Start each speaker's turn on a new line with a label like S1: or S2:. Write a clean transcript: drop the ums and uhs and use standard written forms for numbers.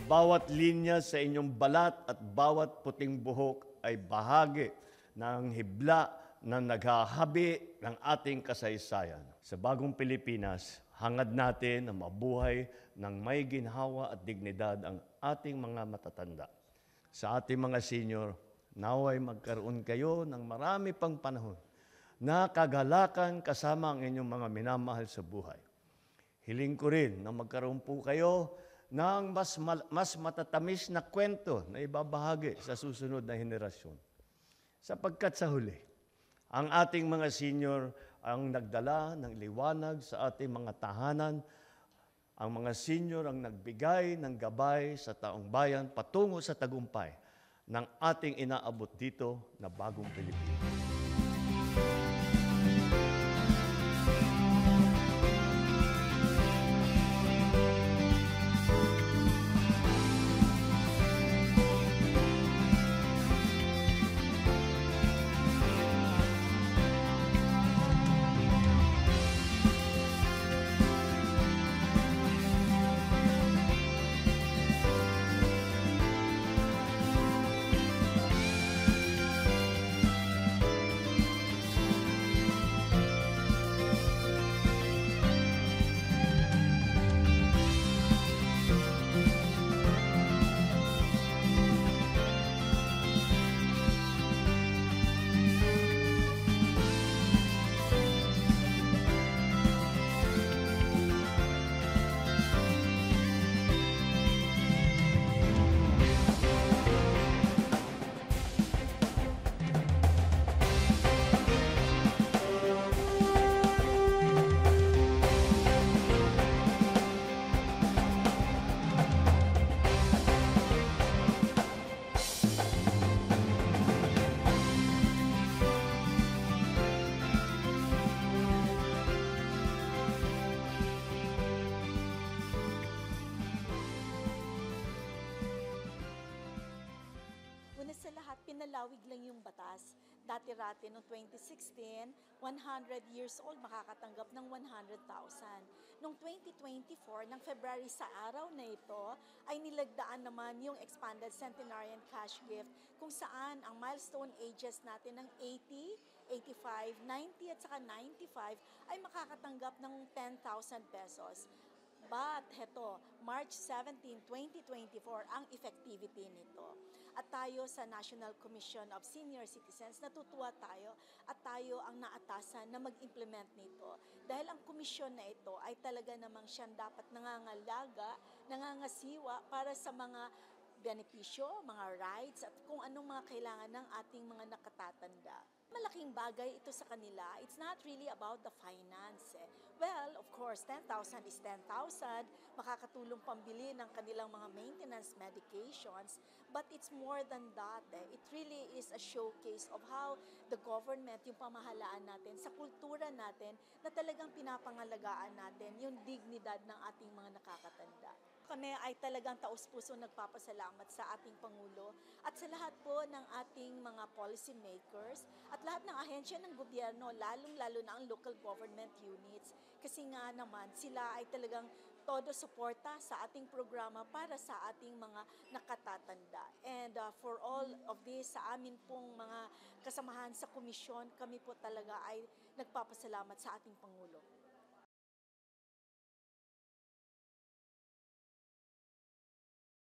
S1: Bawat linya sa inyong balat at bawat puting buhok ay bahagi ng hibla na naghahabi ng ating kasaysayan. Sa bagong Pilipinas, hangad natin na mabuhay ng may ginhawa at dignidad ang ating mga matatanda. Sa ating mga senior, naway magkaroon kayo ng marami pang panahon na kagalakan kasama ang inyong mga minamahal sa buhay. Hiling ko rin na magkaroon po kayo ng mas matatamis na kwento na ibabahagi sa susunod na henerasyon. Sapagkat sa huli, ang ating mga senior ang nagdala ng liwanag sa ating mga tahanan. Ang mga senior ang nagbigay ng gabay sa taong bayan patungo sa tagumpay ng ating inaabot dito na bagong Pilipinas.
S2: Sa lahat, pinalawig lang yung batas. Dati-rati noong 2016, 100 years old makakatanggap ng 100,000. Noong 2024, ng February sa araw na ito, ay nilagdaan naman yung expanded centenarian cash gift kung saan ang milestone ages natin ng 80, 85, 90 at saka 95 ay makakatanggap ng 10,000 pesos. But heto, March 17, 2024 ang effectivity nito. At tayo sa National Commission of Senior Citizens, natutuwa tayo at tayo ang naatasan na mag-implement nito. Dahil ang komisyon na ito ay talaga namang siyang dapat nangangalaga, nangangasiwa para sa mga benepisyo, mga rights at kung anong mga kailangan ng ating mga nakatatanda. Malaking bagay ito sa kanila. It's not really about the finance. Well, of course, 10,000 is 10,000. Makakatulong pambili ng kanilang mga maintenance medications. But it's more than that. It really is a showcase of how the government, yung pamahalaan natin, sa kultura natin, na talagang pinapangalagaan natin yung dignidad ng ating mga nakakatanda. Kami ay talagang taus-puso nagpapasalamat sa ating Pangulo at sa lahat po ng ating mga policy makers at lahat ng ahensya ng gobyerno, lalong-lalo na ang local government units. Kasi nga naman, sila ay talagang todo suporta sa ating programa para sa ating mga nakatatanda. And for all of this, sa amin pong mga kasamahan sa komisyon, kami po talaga ay nagpapasalamat sa ating Pangulo.